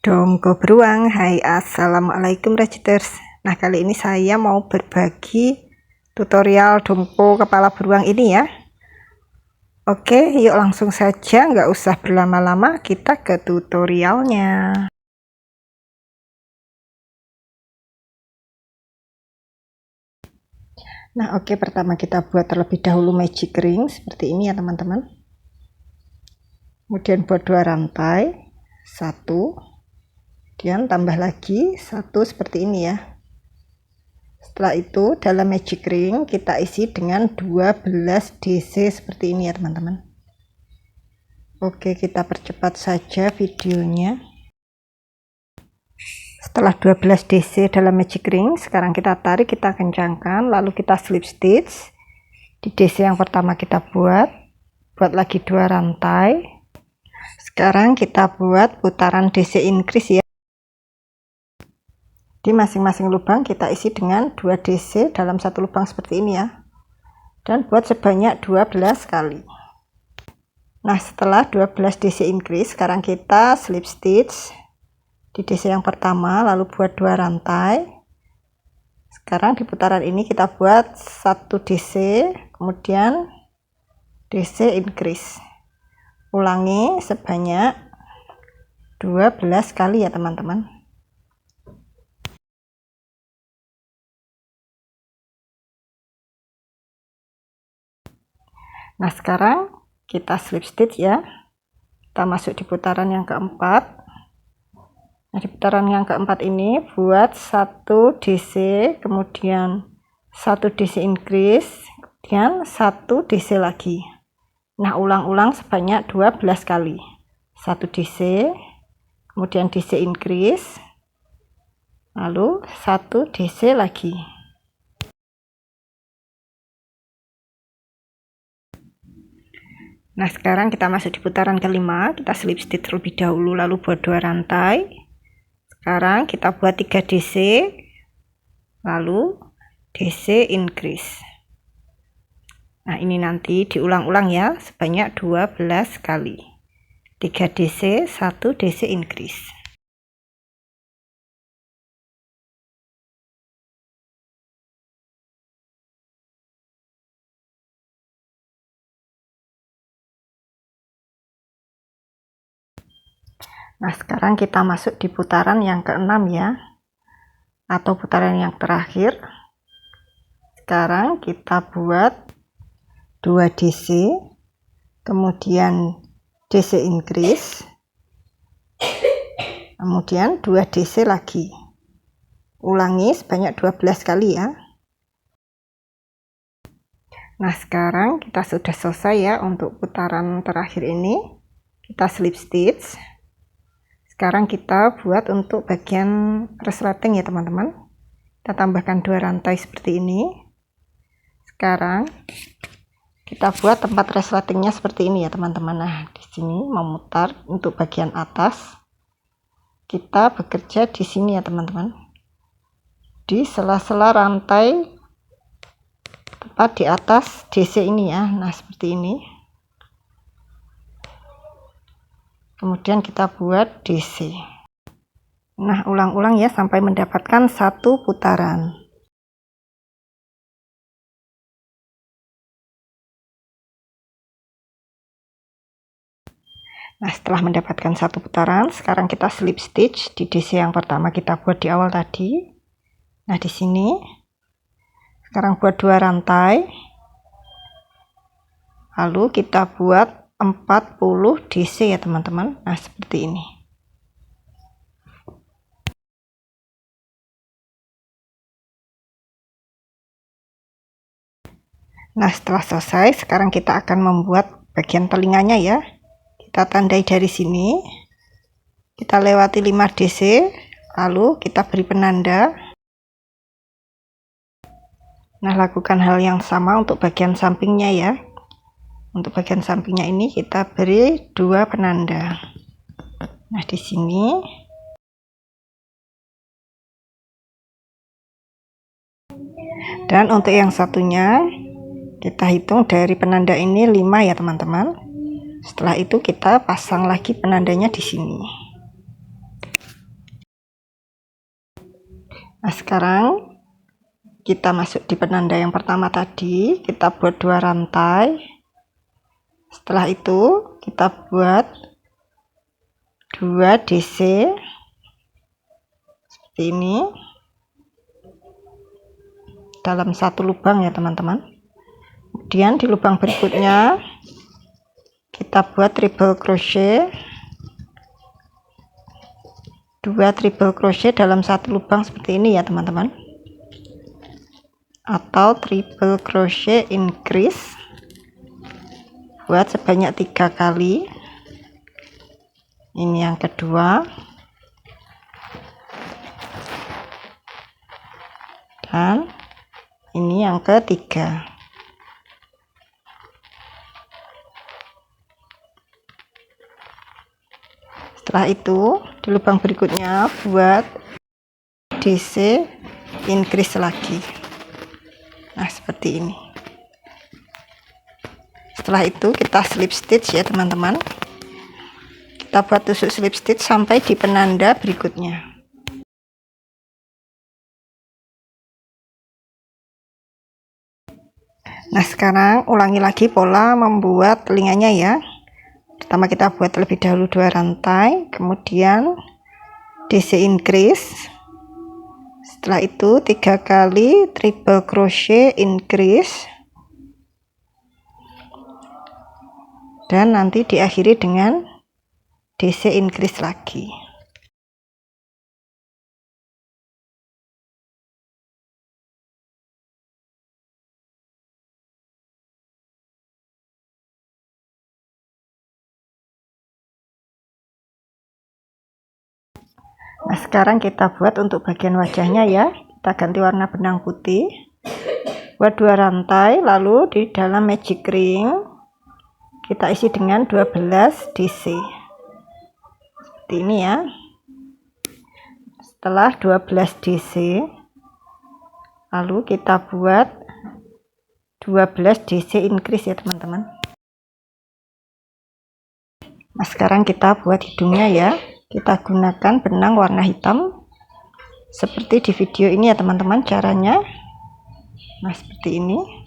Dongko beruang. Hai, assalamualaikum Rajiters. Nah, kali ini saya mau berbagi tutorial dongko kepala beruang ini ya. Oke, yuk langsung saja, nggak usah berlama-lama, kita ke tutorialnya. Nah, oke, pertama kita buat terlebih dahulu magic ring seperti ini ya teman-teman. Kemudian buat 2 rantai, 1, kemudian tambah lagi 1 seperti ini ya. Setelah itu dalam magic ring kita isi dengan 12 DC seperti ini ya teman-teman. Oke, kita percepat saja videonya. Setelah 12 DC dalam magic ring, sekarang kita tarik, kita kencangkan, lalu kita slip stitch. Di DC yang pertama kita buat lagi 2 rantai. Sekarang kita buat putaran DC increase ya. Di masing-masing lubang kita isi dengan 2 DC dalam satu lubang seperti ini ya. Dan buat sebanyak 12 kali. Nah, setelah 12 DC increase, sekarang kita slip stitch di DC yang pertama, lalu buat 2 rantai. Sekarang di putaran ini kita buat 1 DC, kemudian DC increase. Ulangi sebanyak 12 kali ya teman-teman. Nah, sekarang kita slip stitch ya. Kita masuk di putaran yang keempat. Nah, di putaran yang keempat ini buat 1 DC, kemudian 1 DC increase, kemudian 1 DC lagi. Nah, ulang-ulang sebanyak 12 kali. 1 DC, kemudian DC increase, lalu 1 DC lagi. Nah, sekarang kita masuk di putaran kelima, kita slip stitch terlebih dahulu, lalu buat 2 rantai. Sekarang kita buat 3 DC, lalu DC increase. Nah, ini nanti diulang-ulang ya, sebanyak 12 kali. 3 DC, 1 DC increase. Nah, sekarang kita masuk di putaran yang keenam ya, atau putaran yang terakhir. Sekarang kita buat 2 DC, kemudian DC increase, kemudian 2 DC lagi. Ulangi sebanyak 12 kali ya. Nah, sekarang kita sudah selesai ya untuk putaran terakhir ini. Kita slip stitch. Sekarang kita buat untuk bagian resleting ya teman-teman. Kita tambahkan 2 rantai seperti ini. Sekarang kita buat tempat resletingnya seperti ini ya teman-teman. Nah, di sini memutar untuk bagian atas. Kita bekerja di sini ya teman-teman. Di sela-sela rantai tepat di atas DC ini ya. Nah, seperti ini. Kemudian kita buat DC. Nah, ulang-ulang ya sampai mendapatkan 1 putaran. Nah, setelah mendapatkan 1 putaran, sekarang kita slip stitch di DC yang pertama kita buat di awal tadi. Nah, di sini sekarang buat 2 rantai. Lalu kita buat 40 DC ya teman-teman. Nah, seperti ini. Nah, setelah selesai, sekarang kita akan membuat bagian telinganya ya. Kita tandai dari sini. Kita lewati 5 DC, lalu kita beri penanda. Nah, lakukan hal yang sama untuk bagian sampingnya ya. Untuk bagian sampingnya ini kita beri 2 penanda. Nah, di sini. Dan untuk yang satunya kita hitung dari penanda ini 5 ya teman-teman. Setelah itu kita pasang lagi penandanya di sini. Nah, sekarang kita masuk di penanda yang pertama tadi, kita buat 2 rantai. Setelah itu kita buat 2 DC seperti ini dalam 1 lubang ya teman-teman. Kemudian di lubang berikutnya kita buat triple crochet, 2 triple crochet dalam 1 lubang seperti ini ya teman-teman, atau triple crochet increase, buat sebanyak 3 kali. Ini yang kedua, dan ini yang ketiga. Setelah itu di lubang berikutnya buat DC increase lagi. Nah, seperti ini. Setelah itu kita slip stitch ya teman-teman. Kita buat tusuk slip stitch sampai di penanda berikutnya. Nah, sekarang ulangi lagi pola membuat telinganya ya. Pertama kita buat terlebih dahulu 2 rantai, kemudian DC increase. Setelah itu 3 kali triple crochet increase, dan nanti diakhiri dengan DC increase lagi. Nah, sekarang kita buat untuk bagian wajahnya ya. Kita ganti warna benang putih, buat 2 rantai, lalu di dalam magic ring kita isi dengan 12 DC seperti ini ya. Setelah 12 DC, lalu kita buat 12 DC increase ya teman-teman. Nah, sekarang kita buat hidungnya ya. Kita gunakan benang warna hitam seperti di video ini ya teman-teman caranya. Nah, seperti ini.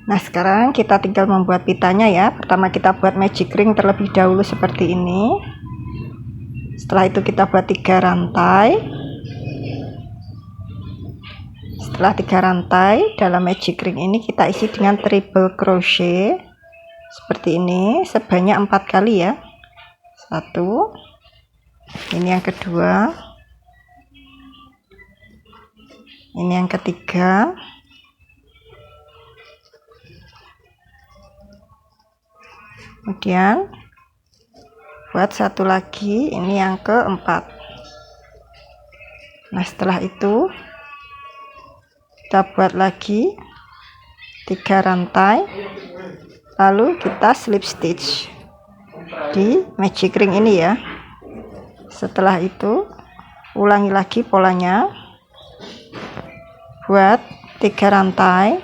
Nah, sekarang kita tinggal membuat pitanya ya. Pertama kita buat magic ring terlebih dahulu seperti ini. Setelah itu kita buat 3 rantai. Setelah 3 rantai dalam magic ring ini kita isi dengan triple crochet seperti ini sebanyak 4 kali ya. 1, ini yang kedua, ini yang ketiga, kemudian buat 1 lagi, ini yang keempat. Nah, setelah itu kita buat lagi 3 rantai, lalu kita slip stitch di magic ring ini ya Setelah itu ulangi lagi polanya, buat 3 rantai.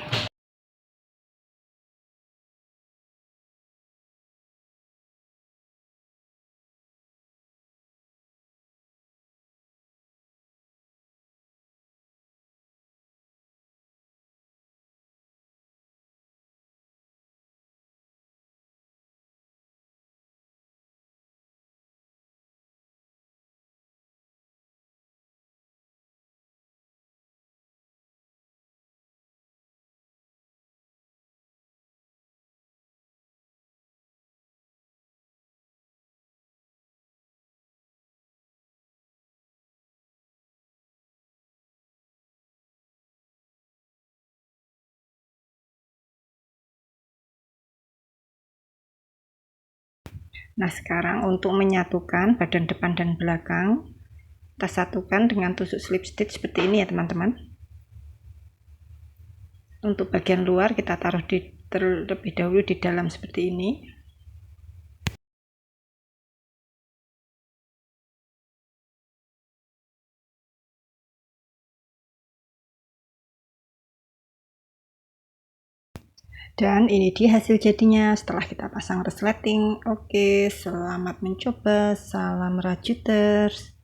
Nah, sekarang untuk menyatukan badan depan dan belakang, kita satukan dengan tusuk slip stitch seperti ini ya teman-teman. Untuk bagian luar kita taruh terlebih dahulu di dalam seperti ini. Dan ini dia hasil jadinya setelah kita pasang resleting. Oke, selamat mencoba, salam rajuters.